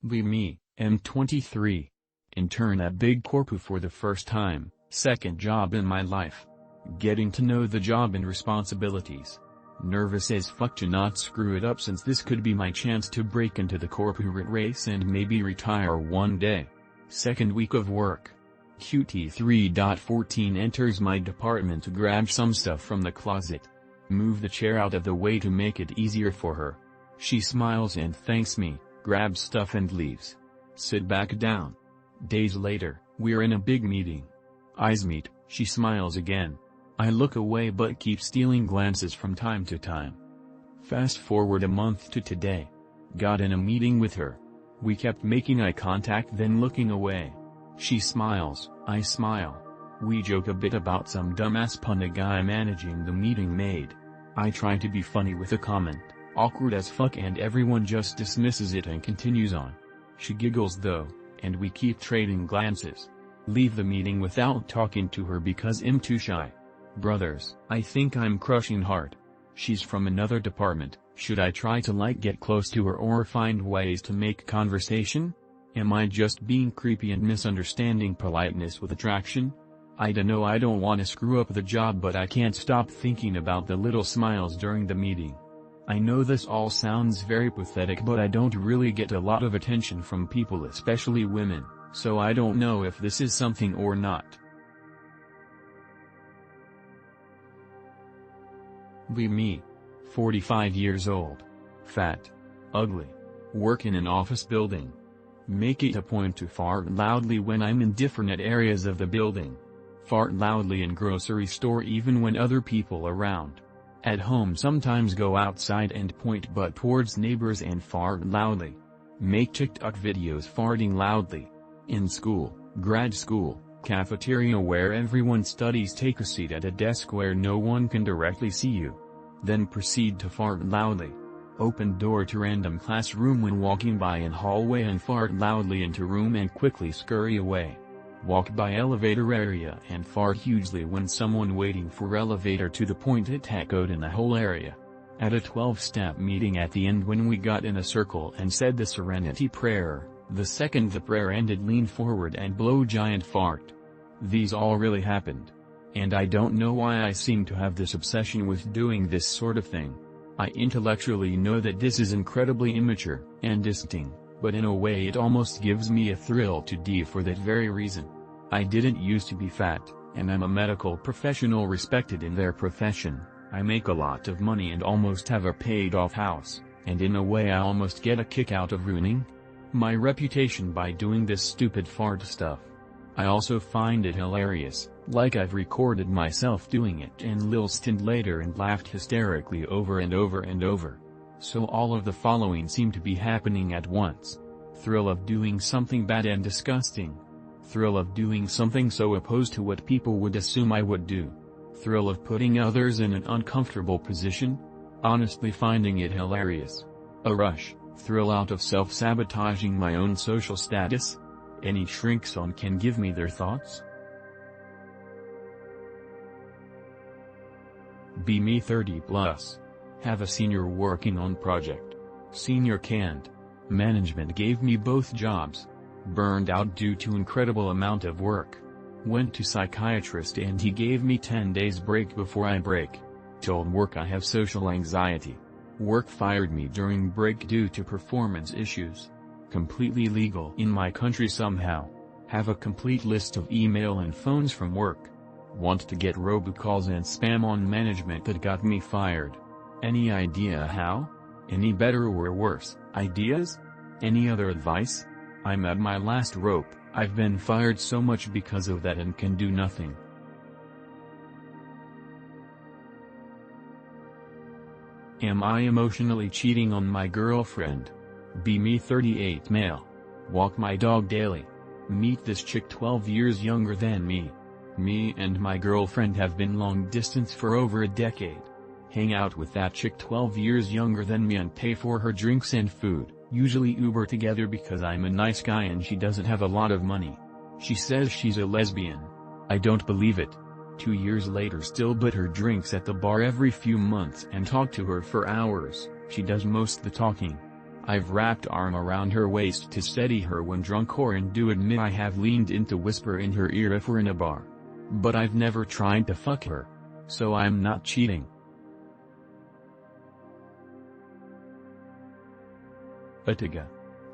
Be me, M23. Intern at Big Corpo for the first time, second job in my life. Getting to know the job and responsibilities. Nervous as fuck to not screw it up since this could be my chance to break into the corporate race and maybe retire one day. Second week of work. QT 3.14 enters my department to grab some stuff from the closet. Move the chair out of the way to make it easier for her. She smiles and thanks me, grabs stuff and leaves. Sit back down. Days later, we're in a big meeting. Eyes meet, she smiles again. I look away but keep stealing glances from time to time. Fast forward a month to today. Got in a meeting with her. We kept making eye contact then looking away. She smiles, I smile. We joke a bit about some dumbass pun a guy managing the meeting made. I try to be funny with a comment, awkward as fuck, and everyone just dismisses it and continues on. She giggles though, and we keep trading glances. Leave the meeting without talking to her because I'm too shy. Brothers, I think I'm crushing hard. She's from another department, should I try to get close to her or find ways to make conversation? Am I just being creepy and misunderstanding politeness with attraction? I dunno, I don't want to screw up the job but I can't stop thinking about the little smiles during the meeting. I know this all sounds very pathetic but I don't really get a lot of attention from people, especially women, so I don't know if this is something or not. Be me. 45 years old. Fat. Ugly. Work in an office building. Make it a point to fart loudly when I'm in different areas of the building. Fart loudly in grocery store even when other people around. At home sometimes go outside and point butt towards neighbors and fart loudly. Make TikTok videos farting loudly. In school, grad school, cafeteria where everyone studies, take a seat at a desk where no one can directly see you. Then proceed to fart loudly. Open door to random classroom when walking by in hallway and fart loudly into room and quickly scurry away. Walk by elevator area and fart hugely when someone waiting for elevator to the point it echoed in the whole area. At a 12-step meeting at the end when we got in a circle and said the serenity prayer, the second the prayer ended lean forward and blow giant fart. These all really happened. And I don't know why I seem to have this obsession with doing this sort of thing. I intellectually know that this is incredibly immature and disgusting, but in a way it almost gives me a thrill to do for that very reason. I didn't used to be fat, and I'm a medical professional respected in their profession. I make a lot of money and almost have a paid-off house, and in a way I almost get a kick out of ruining my reputation by doing this stupid fart stuff. I also find it hilarious, like I've recorded myself doing it and listened later and laughed hysterically over and over and over. So all of the following seem to be happening at once. Thrill of doing something bad and disgusting. Thrill of doing something so opposed to what people would assume I would do. Thrill of putting others in an uncomfortable position. Honestly finding it hilarious. A rush, thrill out of self-sabotaging my own social status. Any shrinks on can give me their thoughts? Be me 30 plus. Have a senior working on project. Senior can't. Management gave me both jobs. Burned out due to incredible amount of work. Went to psychiatrist and he gave me 10 days break before I break. Told work I have social anxiety. Work fired me during break due to performance issues. Completely legal in my country somehow. Have a complete list of email and phones from work. Want to get robocalls and spam on management that got me fired. Any idea how? Any better or worse ideas? Any other advice? I'm at my last rope. I've been fired so much because of that and can do nothing. Am I emotionally cheating on my girlfriend? Be me 38 male. Walk my dog daily. Meet this chick 12 years younger than me. Me and my girlfriend have been long distance for over a decade. Hang out with that chick 12 years younger than me and pay for her drinks and food, usually Uber together because I'm a nice guy and she doesn't have a lot of money. She says she's a lesbian. I don't believe it. 2 years later still but her drinks at the bar every few months and talk to her for hours. She does most the talking. I've wrapped arm around her waist to steady her when drunk, or and do admit I have leaned in to whisper in her ear if we're in a bar. But I've never tried to fuck her. So I'm not cheating. Atiga.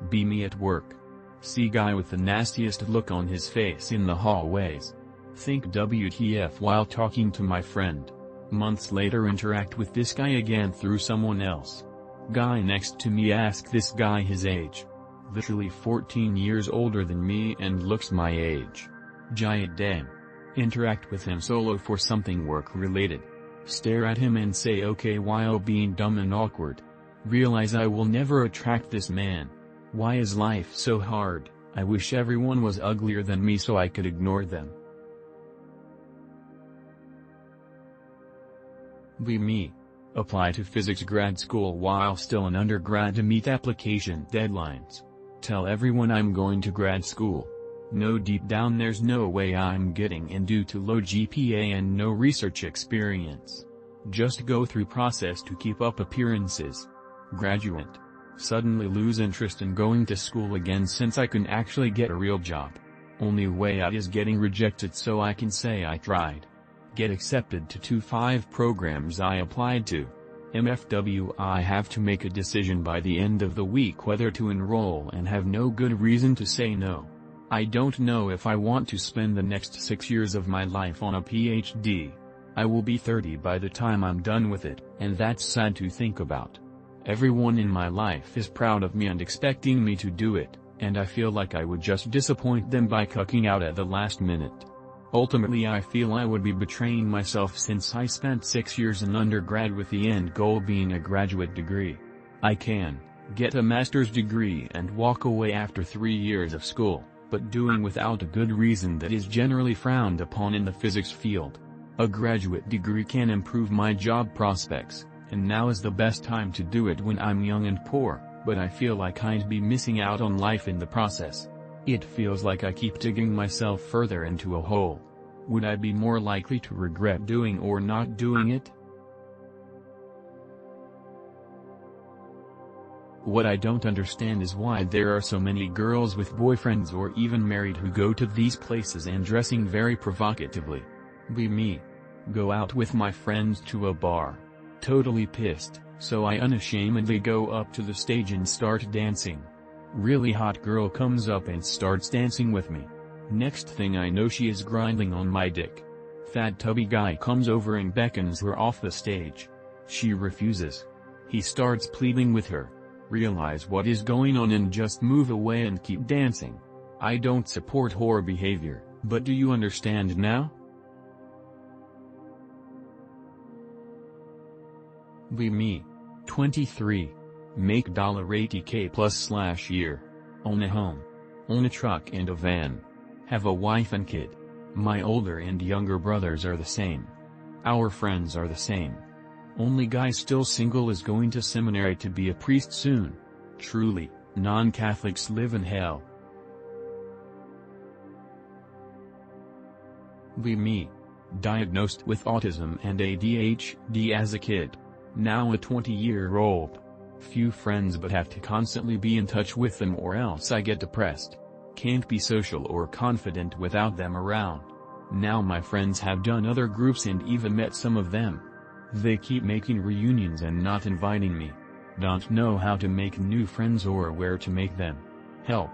Be me at work. See guy with the nastiest look on his face in the hallways. Think WTF while talking to my friend. Months later interact with this guy again through someone else. Guy next to me ask this guy his age. Literally 14 years older than me and looks my age. Giant damn. Interact with him solo for something work related. Stare at him and say okay while being dumb and awkward. Realize I will never attract this man. Why is life so hard? I wish everyone was uglier than me so I could ignore them. Be me. Apply to physics grad school while still an undergrad to meet application deadlines. Tell everyone I'm going to grad school. Know deep down there's no way I'm getting in due to low GPA and no research experience. Just go through process to keep up appearances. Graduate. Suddenly lose interest in going to school again since I can actually get a real job. Only way out is getting rejected so I can say I tried. Get accepted to 5 programs I applied to. MFW I have to make a decision by the end of the week whether to enroll and have no good reason to say no. I don't know if I want to spend the next 6 years of my life on a PhD. I will be 30 by the time I'm done with it, and that's sad to think about. Everyone in my life is proud of me and expecting me to do it, and I feel like I would just disappoint them by cucking out at the last minute. Ultimately I feel I would be betraying myself since I spent 6 years in undergrad with the end goal being a graduate degree. I can get a master's degree and walk away after 3 years of school, but doing without a good reason that is generally frowned upon in the physics field. A graduate degree can improve my job prospects, and now is the best time to do it when I'm young and poor, but I feel like I'd be missing out on life in the process. It feels like I keep digging myself further into a hole. Would I be more likely to regret doing or not doing it? What I don't understand is why there are so many girls with boyfriends or even married who go to these places and dressing very provocatively. Be me. Go out with my friends to a bar. Totally pissed, so I unashamedly go up to the stage and start dancing. Really hot girl comes up and starts dancing with me. Next thing I know she is grinding on my dick. Fat tubby guy comes over and beckons her off the stage. She refuses. He starts pleading with her. Realize what is going on and just move away and keep dancing. I don't support whore behavior, but do you understand now? Be me. 23. Make $80K plus / year. Own a home. Own a truck and a van. Have a wife and kid. My older and younger brothers are the same. Our friends are the same. Only guy still single is going to seminary to be a priest soon. Truly, non-Catholics live in hell. Be me. Diagnosed with autism and ADHD as a kid. Now a 20-year-old. Few friends but have to constantly be in touch with them or else I get depressed. Can't be social or confident without them around. Now my friends have done other groups and even met some of them. They keep making reunions and not inviting me. Don't know how to make new friends or where to make them. Help.